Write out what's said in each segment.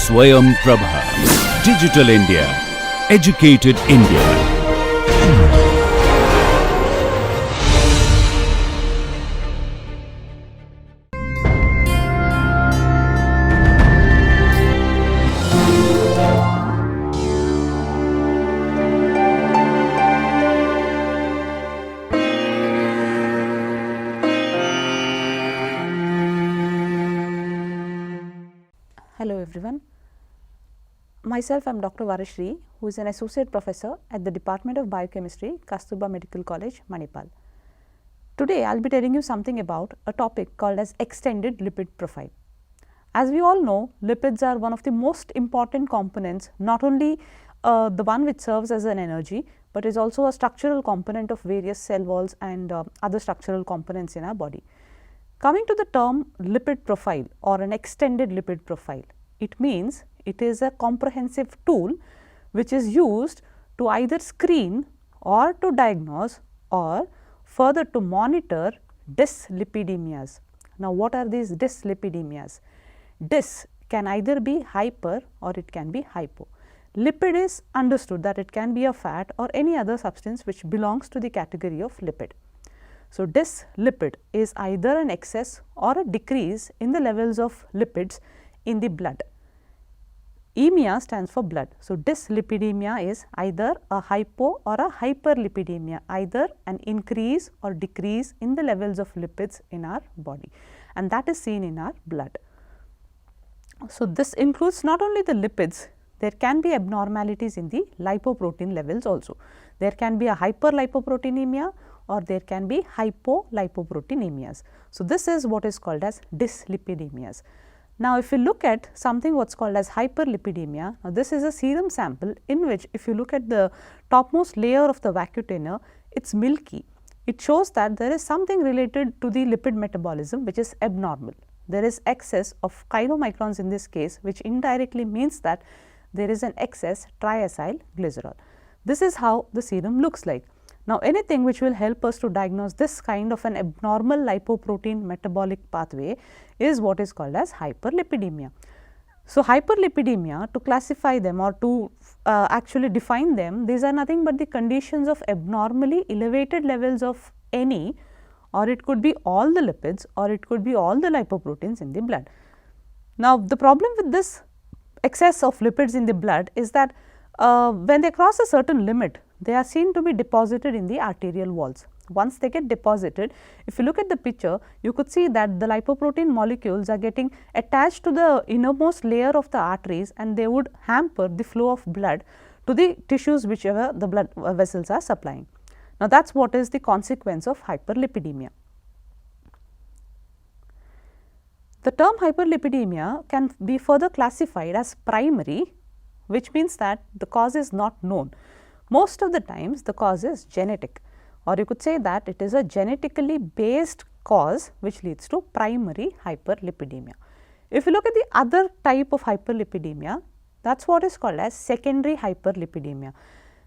Swayam Prabha. Digital India. Educated India. Hello everyone. Myself I am Dr. Varashri, who is an associate professor at the Department of Biochemistry, Kasturba Medical College, Manipal. Today I will be telling you something about a topic called as extended lipid profile. As we all know, lipids are one of the most important components, not only the one which serves as an energy, but is also a structural component of various cell walls and other structural components in our body. Coming to the term lipid profile or an extended lipid profile, it means it is a comprehensive tool which is used to either screen or to diagnose or further to monitor dyslipidemias. Now, what are these dyslipidemias? Dys can either be hyper or it can be hypo. Lipid is understood that it can be a fat or any other substance which belongs to the category of lipid. So, dyslipid is either an excess or a decrease in the levels of lipids in the blood. Emia stands for blood. So, dyslipidemia is either a hypo or a hyperlipidemia, either an increase or decrease in the levels of lipids in our body, and that is seen in our blood. So, this includes not only the lipids, there can be abnormalities in the lipoprotein levels also. There can be a hyperlipoproteinemia or there can be hypolipoproteinemias. So, this is what is called as dyslipidemias. Now, if you look at something what is called as hyperlipidemia, now this is a serum sample in which if you look at the topmost layer of the vacutainer, it is milky. It shows that there is something related to the lipid metabolism which is abnormal. There is excess of chylomicrons in this case, which indirectly means that there is an excess triacyl glycerol. This is how the serum looks like. Now, anything which will help us to diagnose this kind of an abnormal lipoprotein metabolic pathway is what is called as hyperlipidemia. So, hyperlipidemia, to classify them or to actually define them, these are nothing but the conditions of abnormally elevated levels of any, or it could be all the lipids or it could be all the lipoproteins in the blood. Now, the problem with this excess of lipids in the blood is that when they cross a certain limit, they are seen to be deposited in the arterial walls. Once they get deposited, if you look at the picture, you could see that the lipoprotein molecules are getting attached to the innermost layer of the arteries, and they would hamper the flow of blood to the tissues whichever the blood vessels are supplying. Now, that is what is the consequence of hyperlipidemia. The term hyperlipidemia can be further classified as primary, which means that the cause is not known. Most of the times the cause is genetic, or you could say that it is a genetically based cause which leads to primary hyperlipidemia. If you look at the other type of hyperlipidemia, that is what is called as secondary hyperlipidemia.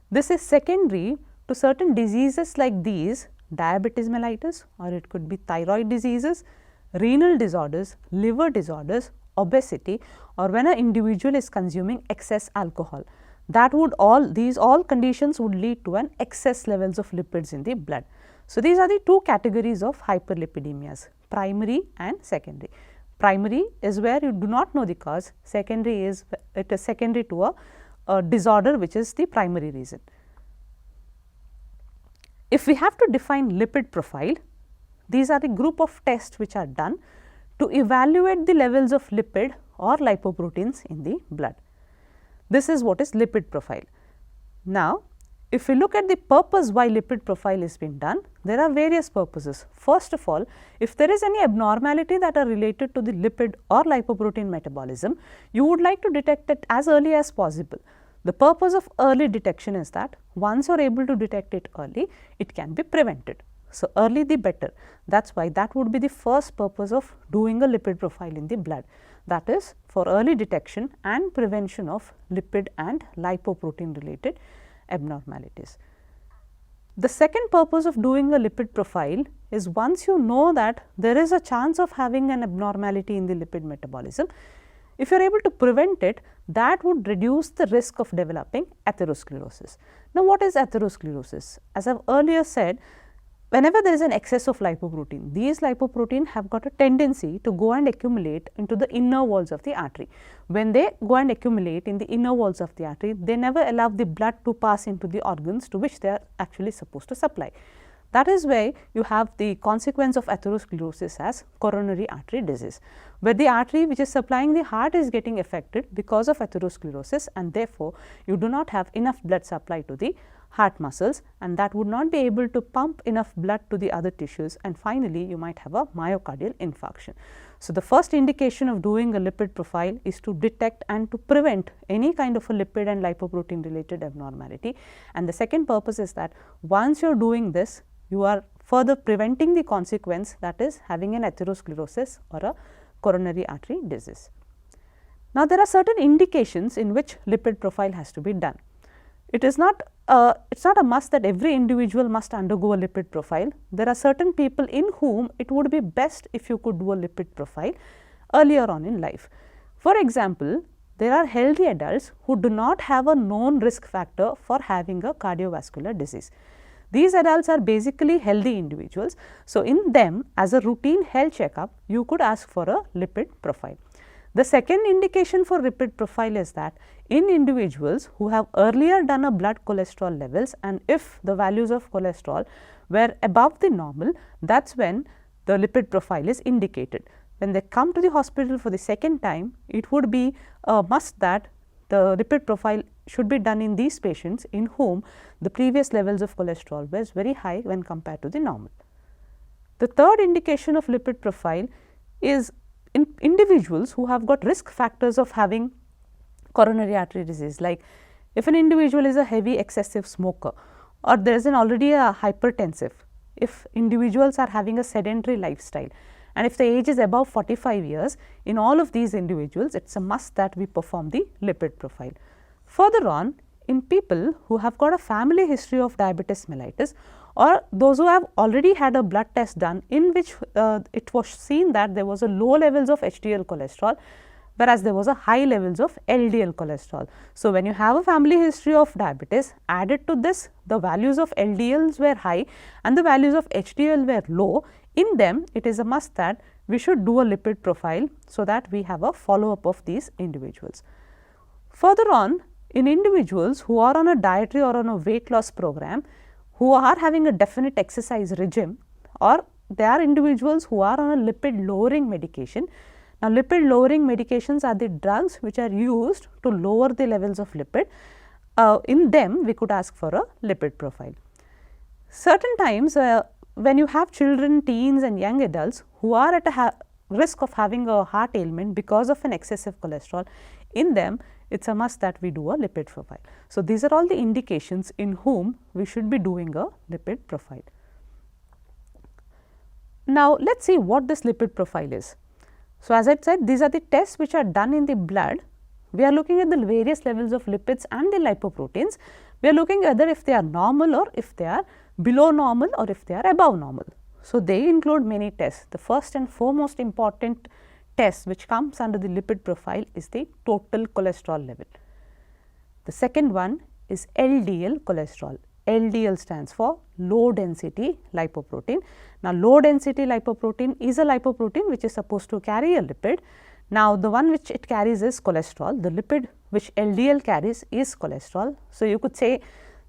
This is secondary to certain diseases like these: diabetes mellitus, or it could be thyroid diseases, renal disorders, liver disorders, obesity, or when an individual is consuming excess alcohol. That would these conditions would lead to an excess levels of lipids in the blood. So, these are the two categories of hyperlipidemias: primary and secondary. Primary is where you do not know the cause, secondary is it is secondary to a disorder which is the primary reason. If we have to define lipid profile, these are the group of tests which are done to evaluate the levels of lipid or lipoproteins in the blood. This is what is lipid profile. Now, if we look at the purpose why lipid profile is being done, there are various purposes. First of all, if there is any abnormality that are related to the lipid or lipoprotein metabolism, you would like to detect it as early as possible. The purpose of early detection is that once you are able to detect it early, it can be prevented. So, early the better. That is why that would be the first purpose of doing a lipid profile in the blood, that is for early detection and prevention of lipid and lipoprotein related abnormalities. The second purpose of doing a lipid profile is once you know that there is a chance of having an abnormality in the lipid metabolism, If you are able to prevent it, that would reduce the risk of developing atherosclerosis. Now, what is atherosclerosis? As I have earlier said, whenever there is an excess of lipoprotein, these lipoprotein have got a tendency to go and accumulate into the inner walls of the artery. When they go and accumulate in the inner walls of the artery, they never allow the blood to pass into the organs to which they are actually supposed to supply. That is why you have the consequence of atherosclerosis as coronary artery disease, where the artery which is supplying the heart is getting affected because of atherosclerosis, and therefore, you do not have enough blood supply to the heart muscles, and that would not be able to pump enough blood to the other tissues, and finally, you might have a myocardial infarction. So, the first indication of doing a lipid profile is to detect and to prevent any kind of a lipid and lipoprotein related abnormality, and the second purpose is that once you are doing this, you are further preventing the consequence, that is having an atherosclerosis or a coronary artery disease. Now, there are certain indications in which lipid profile has to be done. It is not a must that every individual must undergo a lipid profile. There are certain people in whom it would be best if you could do a lipid profile earlier on in life. For example, there are healthy adults who do not have a known risk factor for having a cardiovascular disease. These adults are basically healthy individuals. So, in them as a routine health checkup, you could ask for a lipid profile. The second indication for lipid profile is that in individuals who have earlier done a blood cholesterol levels, and if the values of cholesterol were above the normal, that is when the lipid profile is indicated. When they come to the hospital for the second time, it would be a must that the lipid profile should be done in these patients in whom the previous levels of cholesterol was very high when compared to the normal. The third indication of lipid profile is in individuals who have got risk factors of having coronary artery disease, like if an individual is a heavy excessive smoker, or there is already a hypertensive, if individuals are having a sedentary lifestyle, and if the age is above 45 years, in all of these individuals it is a must that we perform the lipid profile. Further on, in people who have got a family history of diabetes mellitus, or those who have already had a blood test done in which it was seen that there was a low levels of HDL cholesterol, whereas there was a high levels of LDL cholesterol. So, when you have a family history of diabetes, added to this the values of LDLs were high and the values of HDL were low, in them it is a must that we should do a lipid profile, so that we have a follow up of these individuals. Further on, in individuals who are on a dietary or on a weight loss program, who are having a definite exercise regime, or they are individuals who are on a lipid lowering medication. Now, lipid lowering medications are the drugs which are used to lower the levels of lipid. In them we could ask for a lipid profile. Certain times when you have children, teens and young adults who are at a risk of having a heart ailment because of an excessive cholesterol, in them it is a must that we do a lipid profile. So, these are all the indications in whom we should be doing a lipid profile. Now, let us see what this lipid profile is. So, as I said, these are the tests which are done in the blood. We are looking at the various levels of lipids and the lipoproteins. We are looking whether if they are normal or if they are below normal or if they are above normal. So, they include many tests. The first and foremost important test which comes under the lipid profile is the total cholesterol level. The second one is LDL cholesterol. LDL stands for low density lipoprotein. Now, low density lipoprotein is a lipoprotein which is supposed to carry a lipid. Now, the one which it carries is cholesterol. The lipid which LDL carries is cholesterol. So, you could say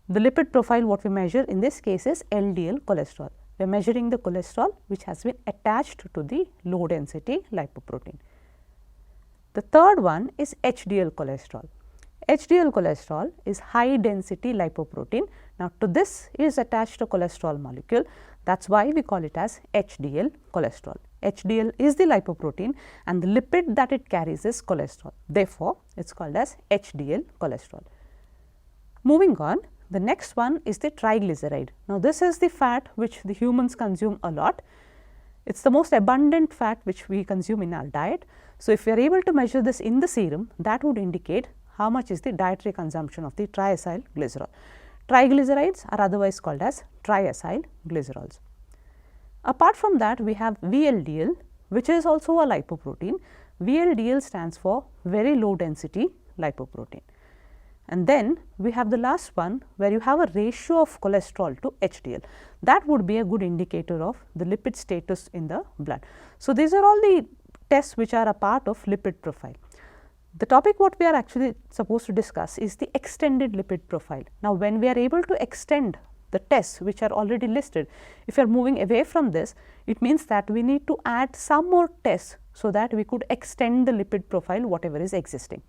the lipid profile what we measure in this case is LDL cholesterol. We are measuring the cholesterol which has been attached to the low density lipoprotein. The third one is HDL cholesterol. HDL cholesterol is high density lipoprotein. Now, to this is attached a cholesterol molecule, that is why we call it as HDL cholesterol. HDL is the lipoprotein and the lipid that it carries is cholesterol. Therefore, it is called as HDL cholesterol. Moving on, the next one is the triglyceride. Now, this is the fat which the humans consume a lot. It is the most abundant fat which we consume in our diet. So, if we are able to measure this in the serum, that would indicate how much is the dietary consumption of the triacyl glycerol. Triglycerides are otherwise called as triacyl glycerols. Apart from that, we have VLDL, which is also a lipoprotein. VLDL stands for very low density lipoprotein. And then we have the last one where you have a ratio of cholesterol to HDL. That would be a good indicator of the lipid status in the blood. So, these are all the tests which are a part of lipid profile. The topic what we are actually supposed to discuss is the extended lipid profile. Now, when we are able to extend the tests which are already listed, if you are moving away from this, it means that we need to add some more tests so that we could extend the lipid profile whatever is existing.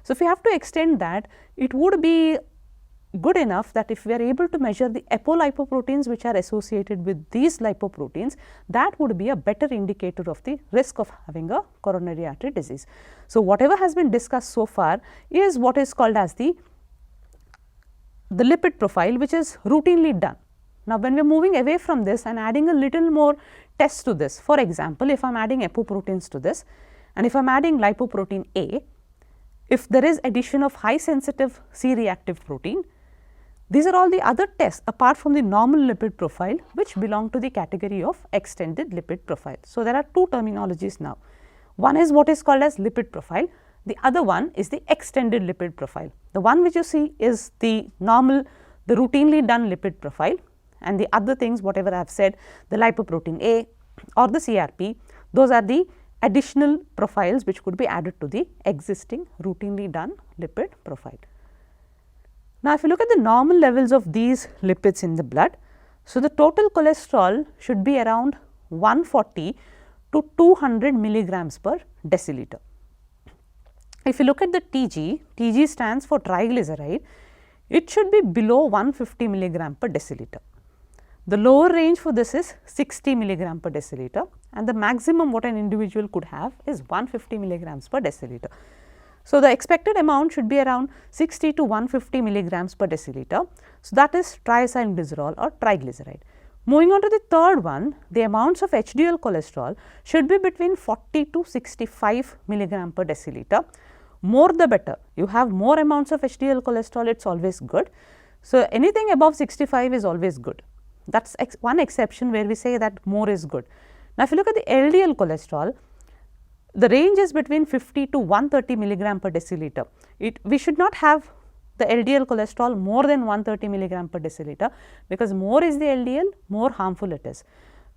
So, if we have to extend that, it would be good enough that if we are able to measure the apolipoproteins which are associated with these lipoproteins, that would be a better indicator of the risk of having a coronary artery disease. So, whatever has been discussed so far is what is called as the lipid profile, which is routinely done. Now, when we are moving away from this and adding a little more tests to this, for example, if I am adding apoproteins to this and if I am adding lipoprotein A, if there is addition of high sensitive C reactive protein, these are all the other tests apart from the normal lipid profile which belong to the category of extended lipid profile. So, there are two terminologies now. One is what is called as lipid profile, the other one is the extended lipid profile. The one which you see is the normal, the routinely done lipid profile, and the other things whatever I have said, the lipoprotein A or the CRP, those are the additional profiles which could be added to the existing routinely done lipid profile. Now, if you look at the normal levels of these lipids in the blood, so the total cholesterol should be around 140 to 200 milligrams per deciliter. If you look at the TG, TG stands for triglyceride, it should be below 150 milligram per deciliter. The lower range for this is 60 milligram per deciliter, and the maximum what an individual could have is 150 milligrams per deciliter. So, the expected amount should be around 60 to 150 milligrams per deciliter. So, that is triacylglycerol or triglyceride. Moving on to the third one, the amounts of HDL cholesterol should be between 40 to 65 milligram per deciliter. More the better. You have more amounts of HDL cholesterol, it is always good. So, anything above 65 is always good. That is one exception where we say that more is good. Now, if you look at the LDL cholesterol, the range is between 50 to 130 milligram per deciliter. We should not have the LDL cholesterol more than 130 milligram per deciliter, because more is the LDL, more harmful it is.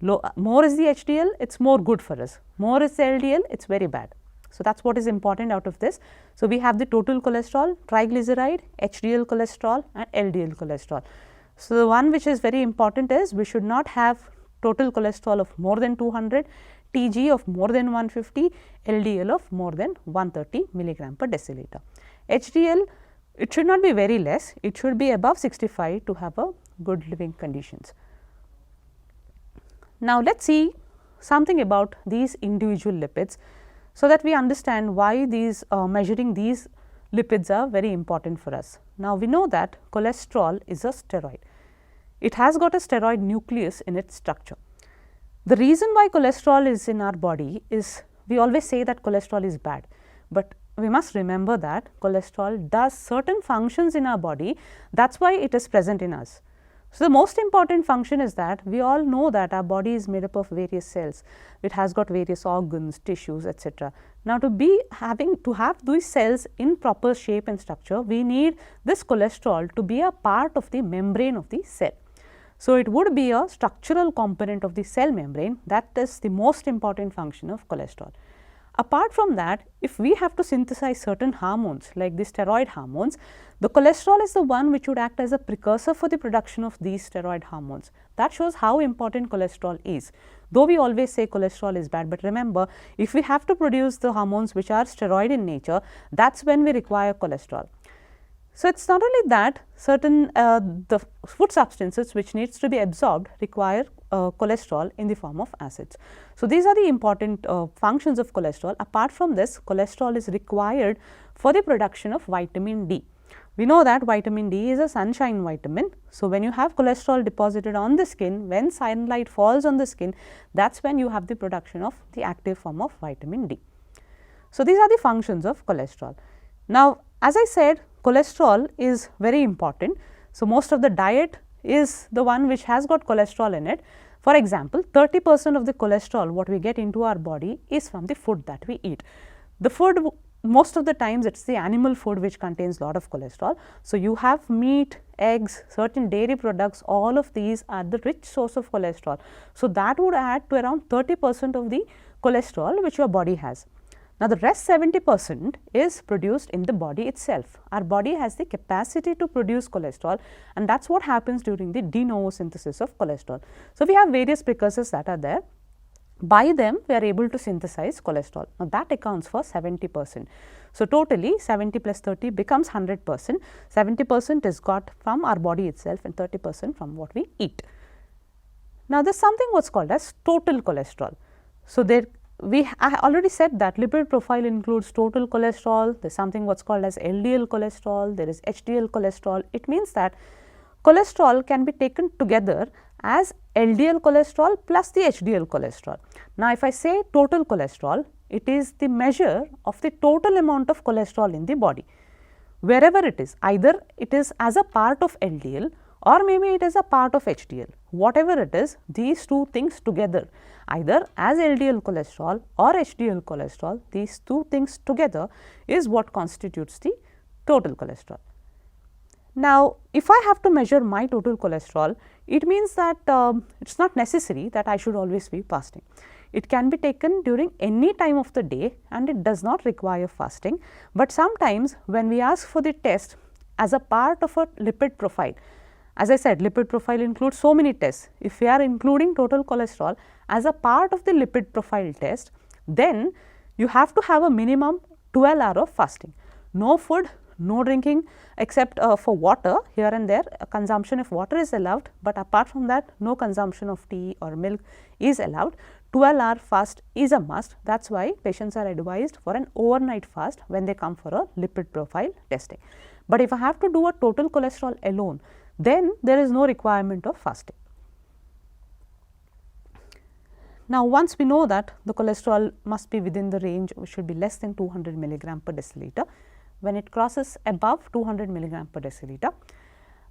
More is the HDL, it is more good for us. More is the LDL, it is very bad. So, that is what is important out of this. So, we have the total cholesterol, triglyceride, HDL cholesterol and LDL cholesterol. So, the one which is very important is we should not have total cholesterol of more than 200, TG of more than 150, LDL of more than 130 milligram per deciliter. HDL, it should not be very less, it should be above 65 to have a good living conditions. Now, let us see something about these individual lipids, so that we understand why these measuring these lipids are very important for us. Now, we know that cholesterol is a steroid. It has got a steroid nucleus in its structure. The reason why cholesterol is in our body is, we always say that cholesterol is bad, but we must remember that cholesterol does certain functions in our body, that is why it is present in us. So, the most important function is that we all know that our body is made up of various cells, it has got various organs, tissues, etc. Now, to have these cells in proper shape and structure, we need this cholesterol to be a part of the membrane of the cell. So, it would be a structural component of the cell membrane, that is the most important function of cholesterol. Apart from that, if we have to synthesize certain hormones like the steroid hormones, the cholesterol is the one which would act as a precursor for the production of these steroid hormones. That shows how important cholesterol is. Though we always say cholesterol is bad, but remember, if we have to produce the hormones which are steroid in nature, that is when we require cholesterol. So, it is not only that, certain the food substances which needs to be absorbed require cholesterol in the form of acids. So, these are the important functions of cholesterol. Apart from this, cholesterol is required for the production of vitamin D. We know that vitamin D is a sunshine vitamin. So, when you have cholesterol deposited on the skin, when sunlight falls on the skin, that is when you have the production of the active form of vitamin D. So, these are the functions of cholesterol. Now, as I said, cholesterol is very important. So, most of the diet is the one which has got cholesterol in it. For example, 30% of the cholesterol what we get into our body is from the food that we eat. The food, most of the times it is the animal food which contains lot of cholesterol. So, you have meat, eggs, certain dairy products, all of these are the rich source of cholesterol. So, that would add to around 30% of the cholesterol which your body has. Now, the rest 70% is produced in the body itself. Our body has the capacity to produce cholesterol, and that is what happens during the de novo synthesis of cholesterol. So, we have various precursors that are there. By them we are able to synthesize cholesterol. Now, that accounts for 70%. So, totally 70 plus 30 becomes 100%. 70% is got from our body itself and 30% from what we eat. Now, there is something what is called as total cholesterol. So, I already said that lipid profile includes total cholesterol, there is something what is called as LDL cholesterol, there is HDL cholesterol. It means that cholesterol can be taken together as LDL cholesterol plus the HDL cholesterol. Now, if I say total cholesterol, it is the measure of the total amount of cholesterol in the body, wherever it is, either it is as a part of LDL or maybe it is a part of HDL. Whatever it is, these two things together, either as LDL cholesterol or HDL cholesterol, these two things together is what constitutes the total cholesterol. Now, if I have to measure my total cholesterol, it means that it is not necessary that I should always be fasting. It can be taken during any time of the day and it does not require fasting, but sometimes when we ask for the test as a part of a lipid profile, as I said, lipid profile includes so many tests. If we are including total cholesterol as a part of the lipid profile test, then you have to have a minimum 12 hours of fasting. No food, no drinking except for water, here and there consumption of water is allowed, but apart from that no consumption of tea or milk is allowed. 12-hour fast is a must. That is why patients are advised for an overnight fast when they come for a lipid profile testing. But if I have to do a total cholesterol alone, then there is no requirement of fasting. Now, once we know that the cholesterol must be within the range, which should be less than 200 milligram per deciliter. When it crosses above 200 milligram per deciliter,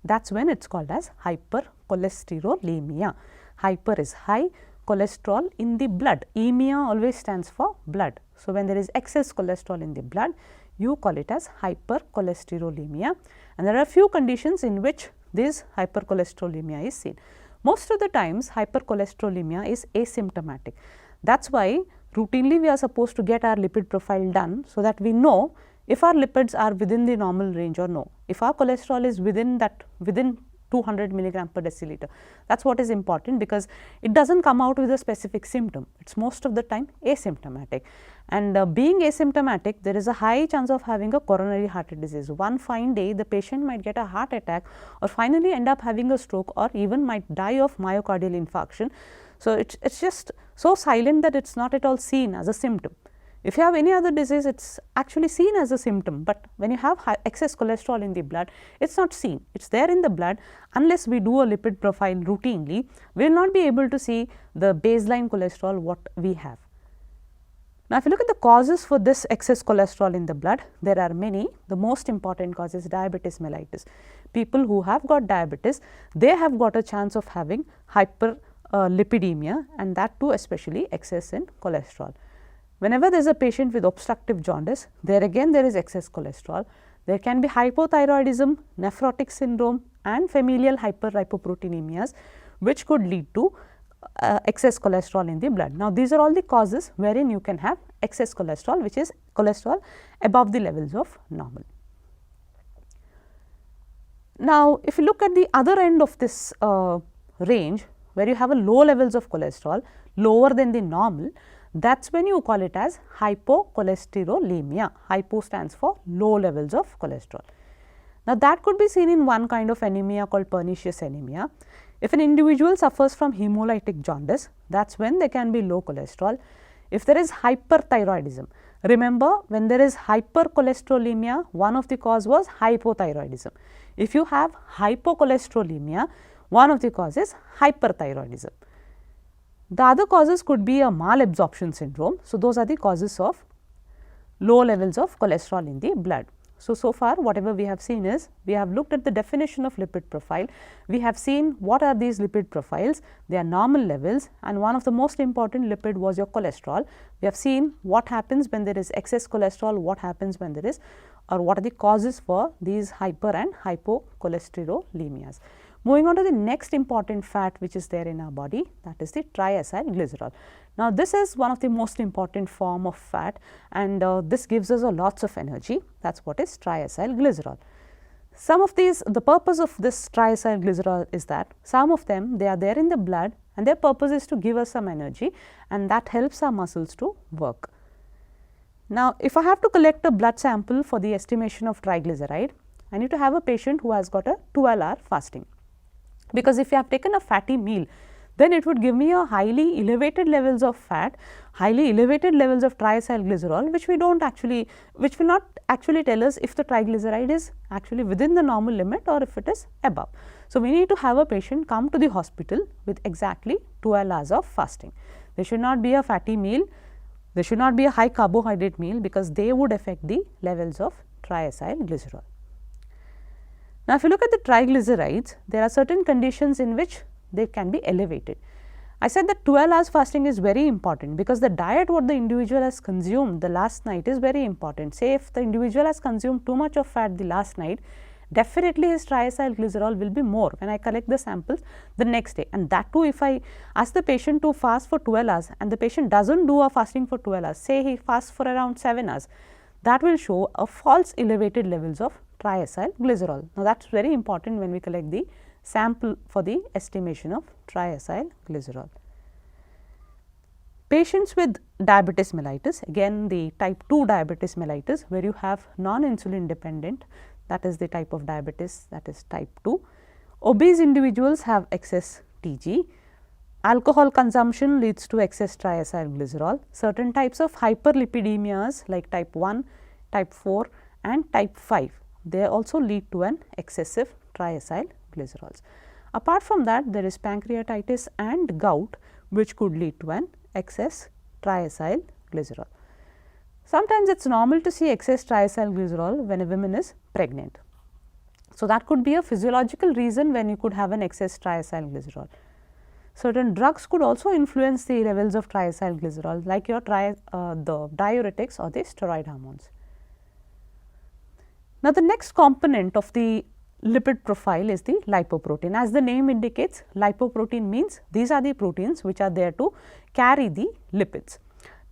that is when it is called as hypercholesterolemia. Hyper is high, cholesterol in the blood, emia always stands for blood. So, when there is excess cholesterol in the blood, you call it as hypercholesterolemia, and there are few conditions in which this hypercholesterolemia is seen. Most of the times hypercholesterolemia is asymptomatic. That is why routinely we are supposed to get our lipid profile done, so that we know if our lipids are within the normal range or no. If our cholesterol is within 200 milligram per deciliter, that is what is important, because it does not come out with a specific symptom, it is most of the time asymptomatic. And being asymptomatic, there is a high chance of having a coronary heart disease. One fine day the patient might get a heart attack or finally end up having a stroke or even might die of myocardial infarction. So, it is just so silent that it is not at all seen as a symptom. If you have any other disease, it is actually seen as a symptom, but when you have excess cholesterol in the blood, it is not seen, it is there in the blood. Unless we do a lipid profile routinely, we will not be able to see the baseline cholesterol what we have. Now, if you look at the causes for this excess cholesterol in the blood, there are many. The most important cause is diabetes mellitus. People who have got diabetes, they have got a chance of having hyperlipidemia, and that too especially excess in cholesterol. Whenever there is a patient with obstructive jaundice, there again there is excess cholesterol. There can be hypothyroidism, nephrotic syndrome and familial hyperlipoproteinemias, which could lead to excess cholesterol in the blood. Now, these are all the causes wherein you can have excess cholesterol, which is cholesterol above the levels of normal. Now, if you look at the other end of this range, where you have a low levels of cholesterol, lower than the normal, that is when you call it as hypocholesterolemia. Hypo stands for low levels of cholesterol. Now, that could be seen in one kind of anemia called pernicious anemia. If an individual suffers from hemolytic jaundice, that is when there can be low cholesterol. If there is hyperthyroidism, remember when there is hypercholesterolemia, one of the cause was hypothyroidism. If you have hypocholesterolemia, one of the causes is hyperthyroidism. The other causes could be a malabsorption syndrome. So, those are the causes of low levels of cholesterol in the blood. So far whatever we have seen is, we have looked at the definition of lipid profile, we have seen what are these lipid profiles, they are normal levels, and one of the most important lipid was your cholesterol. We have seen what happens when there is excess cholesterol, what happens when there is, or what are the causes for these hyper and hypocholesterolemia. Moving on to the next important fat which is there in our body, that is the triacylglycerol. Now, this is one of the most important form of fat, and this gives us a lots of energy. That is what is triacylglycerol. Some of these, the purpose of this triacylglycerol is that some of them, they are there in the blood and their purpose is to give us some energy, and that helps our muscles to work. Now, if I have to collect a blood sample for the estimation of triglyceride, I need to have a patient who has got a 12-hour fasting, because if you have taken a fatty meal, then it would give me a highly elevated levels of fat, highly elevated levels of triacylglycerol, which we don't actually, which will not actually tell us if the triglyceride is actually within the normal limit or if it is above. So, we need to have a patient come to the hospital with exactly 12 hours of fasting. There should not be a fatty meal, there should not be a high carbohydrate meal, because they would affect the levels of triacylglycerol. Now, if you look at the triglycerides, there are certain conditions in which they can be elevated. I said that 12 hours fasting is very important, because the diet what the individual has consumed the last night is very important. Say if the individual has consumed too much of fat the last night, definitely his triacylglycerol will be more when I collect the samples the next day, and that too if I ask the patient to fast for 12 hours and the patient does not do a fasting for 12 hours, say he fasts for around 7 hours, that will show a false elevated levels of triacylglycerol. Now, that is very important when we collect the sample for the estimation of triacylglycerol. Patients with diabetes mellitus, again the type 2 diabetes mellitus, where you have non-insulin dependent, that is the type of diabetes, that is type 2. Obese individuals have excess TG. Alcohol consumption leads to excess triacylglycerol. Certain types of hyperlipidemias like type 1, type 4 and type 5, they also lead to an excessive triacylglycerols. Apart from that, there is pancreatitis and gout, which could lead to an excess triacylglycerol. Sometimes it is normal to see excess triacylglycerol when a woman is pregnant. So, that could be a physiological reason when you could have an excess triacylglycerol. Certain drugs could also influence the levels of triacylglycerol, like your the diuretics or the steroid hormones. Now, the next component of the lipid profile is the lipoprotein. As the name indicates, lipoprotein means these are the proteins which are there to carry the lipids.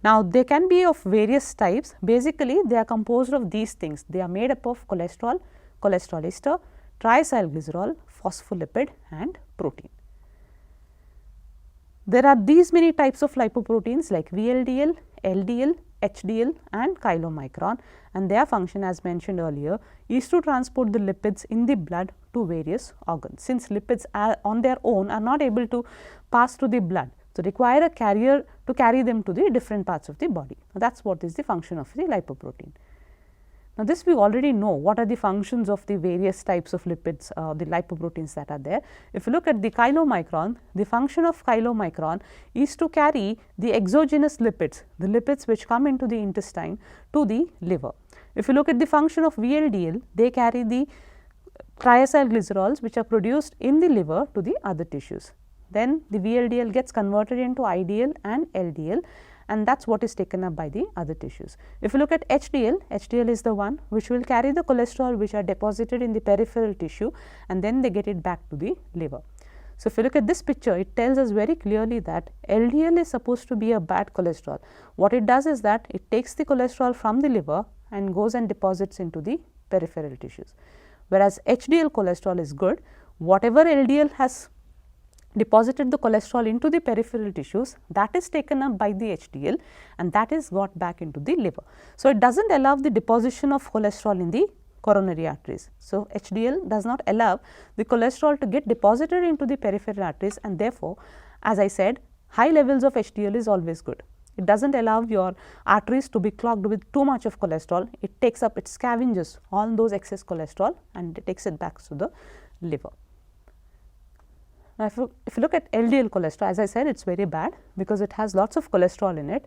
Now, they can be of various types. Basically, they are composed of these things. They are made up of cholesterol, cholesterol ester, triacylglycerol, phospholipid and protein. There are these many types of lipoproteins like VLDL, LDL, HDL and chylomicron, and their function, as mentioned earlier, is to transport the lipids in the blood to various organs. Since lipids are on their own are not able to pass through the blood, so require a carrier to carry them to the different parts of the body. That is what is the function of the lipoprotein. Now, this we already know what are the functions of the various types of lipids, the lipoproteins that are there. If you look at the chylomicron, the function of chylomicron is to carry the exogenous lipids, the lipids which come into the intestine to the liver. If you look at the function of VLDL, they carry the triacylglycerols which are produced in the liver to the other tissues. Then the VLDL gets converted into IDL and LDL, and that is what is taken up by the other tissues. If you look at HDL, HDL is the one which will carry the cholesterol which are deposited in the peripheral tissue, and then they get it back to the liver. So, if you look at this picture, it tells us very clearly that LDL is supposed to be a bad cholesterol. What it does is that it takes the cholesterol from the liver and goes and deposits into the peripheral tissues, whereas HDL cholesterol is good. Whatever LDL has deposited the cholesterol into the peripheral tissues, that is taken up by the HDL and that is got back into the liver. So, it does not allow the deposition of cholesterol in the coronary arteries. So, HDL does not allow the cholesterol to get deposited into the peripheral arteries, and therefore, as I said, high levels of HDL is always good. It does not allow your arteries to be clogged with too much of cholesterol. It takes up, it scavenges all those excess cholesterol and it takes it back to the liver. Now, if you look at LDL cholesterol, as I said, it is very bad because it has lots of cholesterol in it,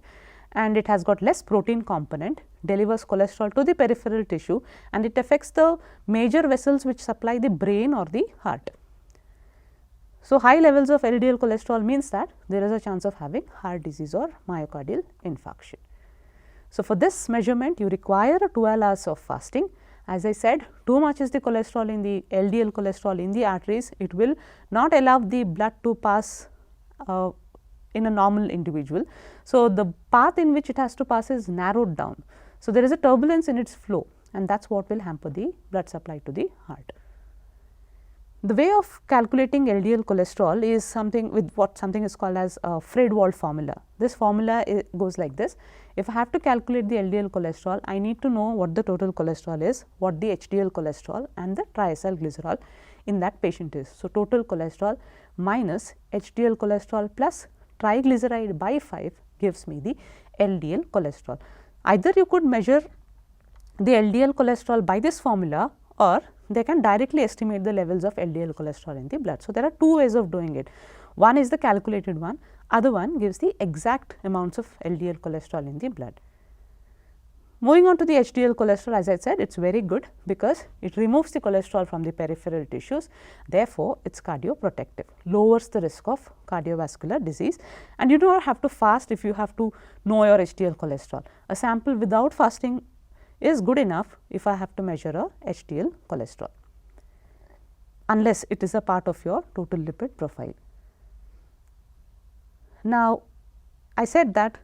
and it has got less protein component, delivers cholesterol to the peripheral tissue, and it affects the major vessels which supply the brain or the heart. So, high levels of LDL cholesterol means that there is a chance of having heart disease or myocardial infarction. So, for this measurement you require 12 hours of fasting. As I said, too much is the cholesterol in the LDL cholesterol in the arteries, it will not allow the blood to pass in a normal individual. So, the path in which it has to pass is narrowed down. So, there is a turbulence in its flow, and that is what will hamper the blood supply to the heart. The way of calculating LDL cholesterol is something with what something is called as a Fred-Wald formula. This formula goes like this: if I have to calculate the LDL cholesterol, I need to know what the total cholesterol is, what the HDL cholesterol and the triacylglycerol in that patient is. So, total cholesterol minus HDL cholesterol plus triglyceride by 5 gives me the LDL cholesterol. Either you could measure the LDL cholesterol by this formula, or they can directly estimate the levels of LDL cholesterol in the blood. So, there are two ways of doing it. One is the calculated one, other one gives the exact amounts of LDL cholesterol in the blood. Moving on to the HDL cholesterol, as I said, it is very good because it removes the cholesterol from the peripheral tissues, therefore, it is cardioprotective, lowers the risk of cardiovascular disease, and you do not have to fast if you have to know your HDL cholesterol. A sample without fasting is good enough if I have to measure a HDL cholesterol, unless it is a part of your total lipid profile. Now, I said that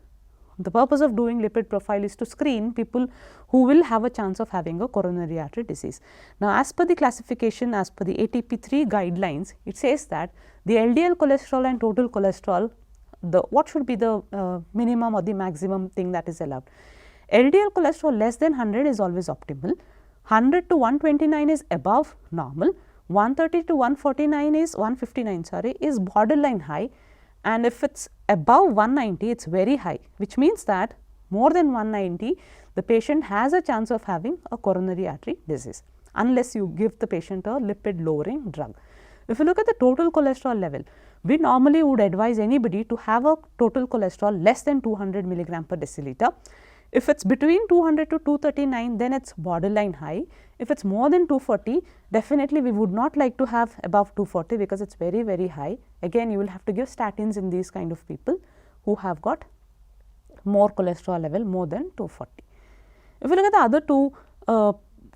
the purpose of doing lipid profile is to screen people who will have a chance of having a coronary artery disease. Now, as per the classification, as per the ATP3 guidelines, it says that the LDL cholesterol and total cholesterol, what should be the minimum or the maximum thing that is allowed. LDL cholesterol less than 100 is always optimal, 100 to 129 is above normal, 130 to 159 is borderline high, and if it is above 190 it is very high, which means that more than 190 the patient has a chance of having a coronary artery disease, unless you give the patient a lipid lowering drug. If you look at the total cholesterol level, we normally would advise anybody to have a total cholesterol less than 200 milligram per deciliter. If it is between 200 to 239, then it is borderline high. If it is more than 240, definitely we would not like to have above 240 because it is very, very high. Again, you will have to give statins in these kind of people who have got more cholesterol level more than 240. If you look at the other two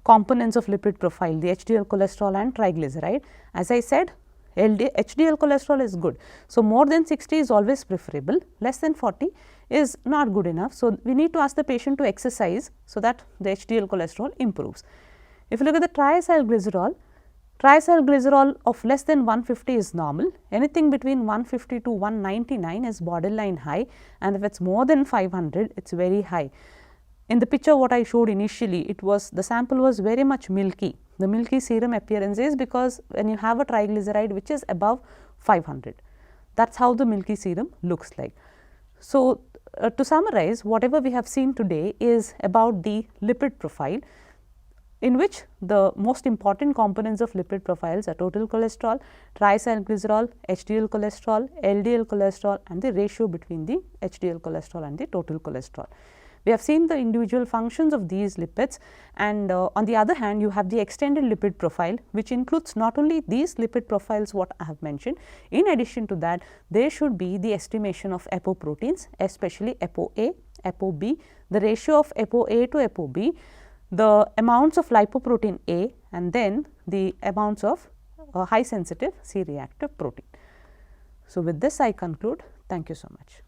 components of lipid profile, the HDL cholesterol and triglyceride, as I said, HDL cholesterol is good. So, more than 60 is always preferable, less than 40 is not good enough. So, we need to ask the patient to exercise so that the HDL cholesterol improves. If you look at the triacylglycerol of less than 150 is normal, anything between 150 to 199 is borderline high, and if it is more than 500 it is very high. In the picture what I showed initially, the sample was very much milky. The milky serum appearance is because when you have a triglyceride which is above 500, that is how the milky serum looks like. So, to summarize, whatever we have seen today is about the lipid profile, in which the most important components of lipid profiles are total cholesterol, triacylglycerol, HDL cholesterol, LDL cholesterol, and the ratio between the HDL cholesterol and the total cholesterol. We have seen the individual functions of these lipids, and on the other hand you have the extended lipid profile, which includes not only these lipid profiles what I have mentioned. In addition to that, there should be the estimation of apoproteins, especially ApoA, ApoB, the ratio of ApoA to ApoB, the amounts of lipoprotein A, and then the amounts of high sensitive C reactive protein. So, with this I conclude. Thank you so much.